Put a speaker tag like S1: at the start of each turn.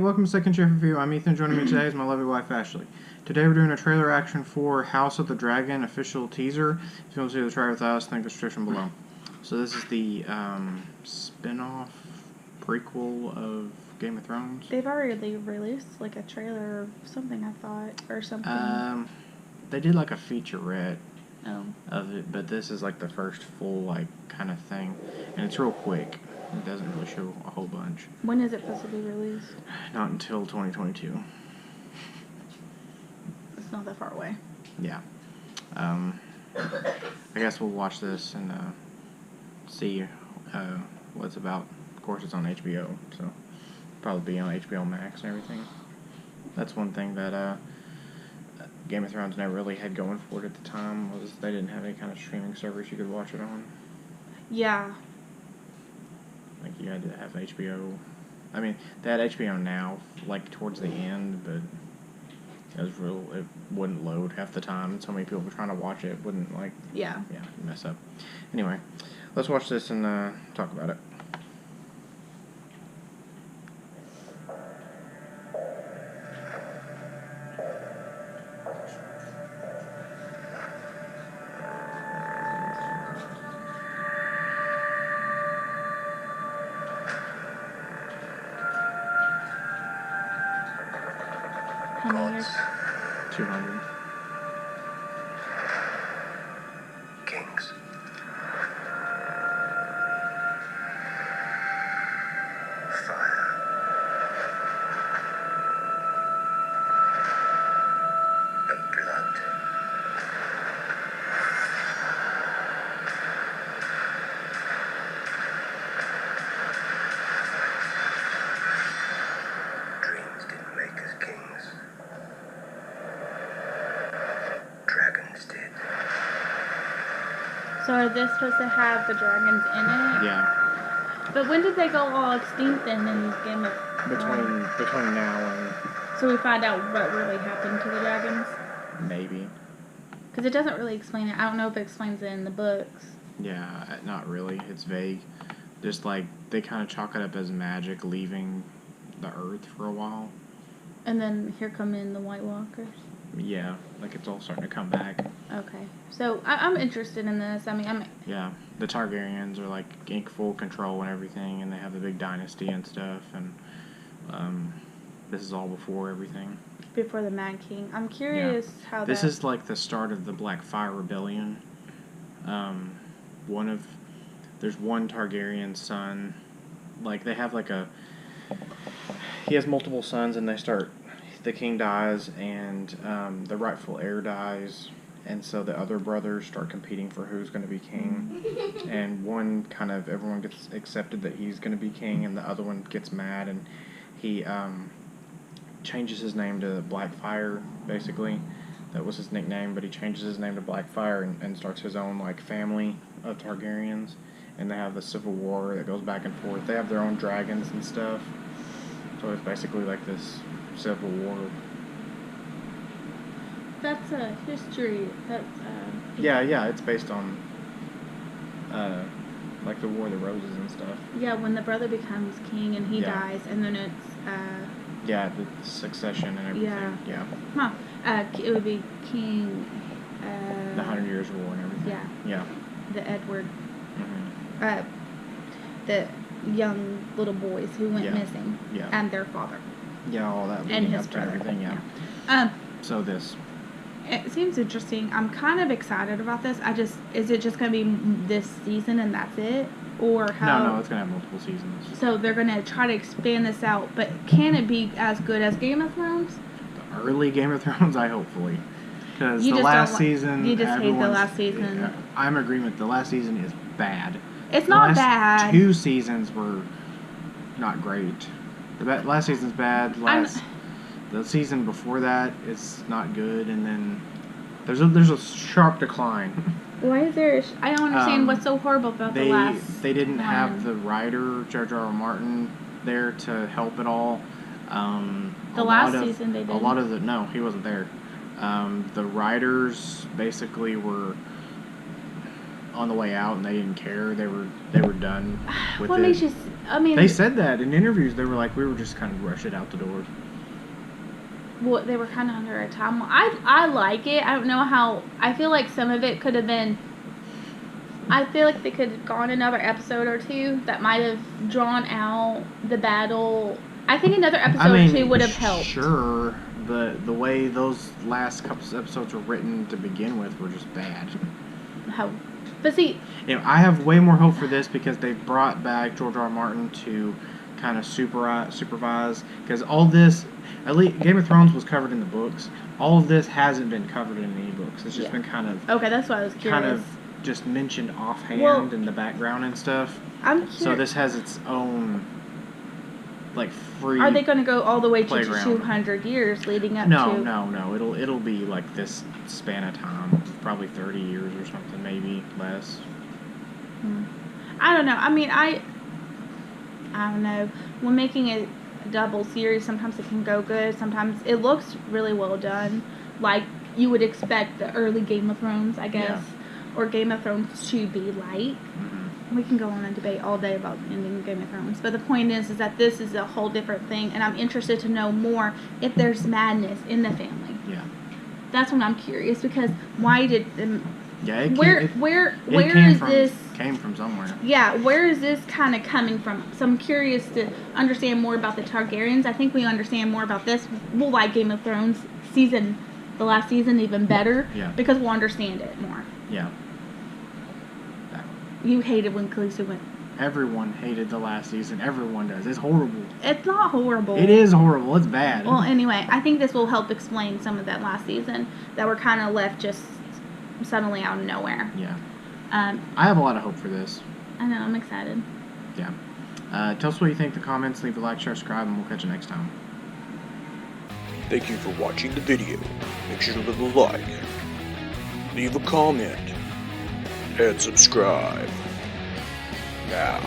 S1: welcome to Second Shift Review. I'm Ethan. Joining me today is my lovely wife, Ashley. Today we're doing a trailer reaction for House of the Dragon official teaser. If you want to see the trailer with us, link the description below. So this is the spin-off prequel of Game of Thrones.
S2: They've already released like a trailer or something, I thought, or something.
S1: They did like a featurette of it, but this is like the first full like kind of thing, and it's real quick. It doesn't really show a whole bunch.
S2: When is it supposed to be released?
S1: Not until 2022.
S2: It's not that far away.
S1: Yeah. I guess we'll watch this and see what it's about. Of course, it's on HBO, so probably be on HBO Max and everything. That's one thing that Game of Thrones never really had going for it at the time, was they didn't have any kind of streaming service you could watch it on.
S2: Yeah.
S1: Like, you had to have HBO. I mean, they had HBO Now, like, towards the end, but it wouldn't load half the time. So many people were trying to watch it, wouldn't, like, mess up. Anyway, let's watch this and talk about it.
S2: How many years?
S1: 200.
S3: Kings. Fire. And blood. Dreams didn't make us kings. Dragons did.
S2: So are they supposed to have the dragons in it?
S1: Yeah.
S2: But when did they go all extinct then in Game of Thrones?
S1: Between now
S2: So we find out what really happened to the dragons?
S1: and maybe.
S2: Because it doesn't really explain it. I don't know if it explains it in the books.
S1: Yeah, not really. It's vague. Just like, they kind of chalk it up as magic leaving the earth for a while.
S2: And then here come in the White Walkers.
S1: Yeah, like it's all starting to come back.
S2: Okay. So I'm interested in this. I mean,
S1: Yeah, the Targaryens are like in full control and everything, and they have the big dynasty and stuff, and this is all before everything.
S2: before the Mad King. I'm curious how
S1: This is like the start of the Blackfyre Rebellion. There's one Targaryen son. Like, they have like he has multiple sons, and the king dies, and the rightful heir dies, and so the other brothers start competing for who's going to be king. And one everyone gets accepted that he's going to be king, and the other one gets mad, and he changes his name to Blackfyre, basically. That was his nickname, but he changes his name to Blackfyre and starts his own like family of Targaryens, and they have the civil war that goes back and forth. They have their own dragons and stuff, so it's basically like this civil war.
S2: That's a history. That's
S1: Yeah, it's based on like the War of the Roses and stuff.
S2: Yeah, when the brother becomes king and he dies, and then it's
S1: yeah, the succession and everything. Yeah.
S2: It would be King.
S1: The 100 Years' War and everything. Yeah.
S2: The Edward.
S1: Mm-hmm.
S2: The young little boys who went missing.
S1: Yeah.
S2: And their father.
S1: Yeah, all that
S2: And
S1: leading
S2: his
S1: up to
S2: brother.
S1: everything.
S2: Yeah.
S1: So this.
S2: It seems interesting. I'm kind of excited about this. Is it just going to be this season and that's it? Or how?
S1: No, it's going to have multiple seasons.
S2: So they're going to try to expand this out, but can it be as good as Game of Thrones?
S1: The early Game of Thrones, hopefully. Because
S2: You
S1: the
S2: just
S1: last
S2: don't
S1: season...
S2: You just hate the last season.
S1: I'm in agreement. The last season is bad.
S2: It's not bad.
S1: 2 seasons were not great. The last season's bad. The season before that is not good, and then there's a sharp decline.
S2: Why is there? I don't understand what's so horrible about the last.
S1: They didn't
S2: one.
S1: have the writer George R. R. Martin there to help it all.
S2: The last season they did.
S1: No, he wasn't there. The writers basically were on the way out, and they didn't care. They were done with
S2: What
S1: it.
S2: makes you I mean,
S1: They said that in interviews. They were like, we were just kind of rush it out the door.
S2: well, they were kind of under a timeline. I like it. I don't know how. I feel like some of it could have been. I feel like they could have gone another episode or two that might have drawn out the battle. I think another episode or two would have helped.
S1: Sure, but the way those last couple of episodes were written to begin with were just bad.
S2: How? But see,
S1: You know, I have way more hope for this because they brought back George R. R. Martin to kind of supervise. Because all this, at least Game of Thrones was covered in the books. All of this hasn't been covered in any books. It's just been kind of
S2: okay. That's why I was curious.
S1: kind of just mentioned offhand
S2: Well,
S1: in the background and stuff.
S2: I'm curious.
S1: So this has its own like free.
S2: Are they going to go all the way to
S1: playground.
S2: 200 years leading up
S1: No,
S2: to?
S1: no. It'll be like this span of time, probably 30 years or something, maybe less.
S2: I don't know. I mean, I don't know. When making a double series, sometimes it can go good. Sometimes it looks really well done, like you would expect the early Game of Thrones, I guess, or Game of Thrones to be like.
S1: Mm-hmm.
S2: We can go on and debate all day about ending Game of Thrones, but the point is that this is a whole different thing, and I'm interested to know more if there's madness in the family.
S1: Yeah.
S2: That's what I'm curious, because why did
S1: Yeah. It
S2: where
S1: came
S2: is
S1: from,
S2: this?
S1: Came from somewhere.
S2: Yeah, where is this kind of coming from? So I'm curious to understand more about the Targaryens. I think we understand more about this. We'll like Game of Thrones the last season even better.
S1: Yeah.
S2: Because we'll understand it more.
S1: Yeah.
S2: You hated when Khaleesi went.
S1: Everyone hated the last season. Everyone does. It's horrible.
S2: It's not horrible.
S1: It is horrible. It's bad.
S2: Well, anyway, I think this will help explain some of that last season that were kind of left just suddenly out of nowhere.
S1: Yeah. I have a lot of hope for this.
S2: I know, I'm excited.
S1: Yeah. Tell us what you think in the comments. Leave a like, share, subscribe, and we'll catch you next time.
S4: Thank you for watching the video. Make sure to leave a like, leave a comment, and subscribe. Now.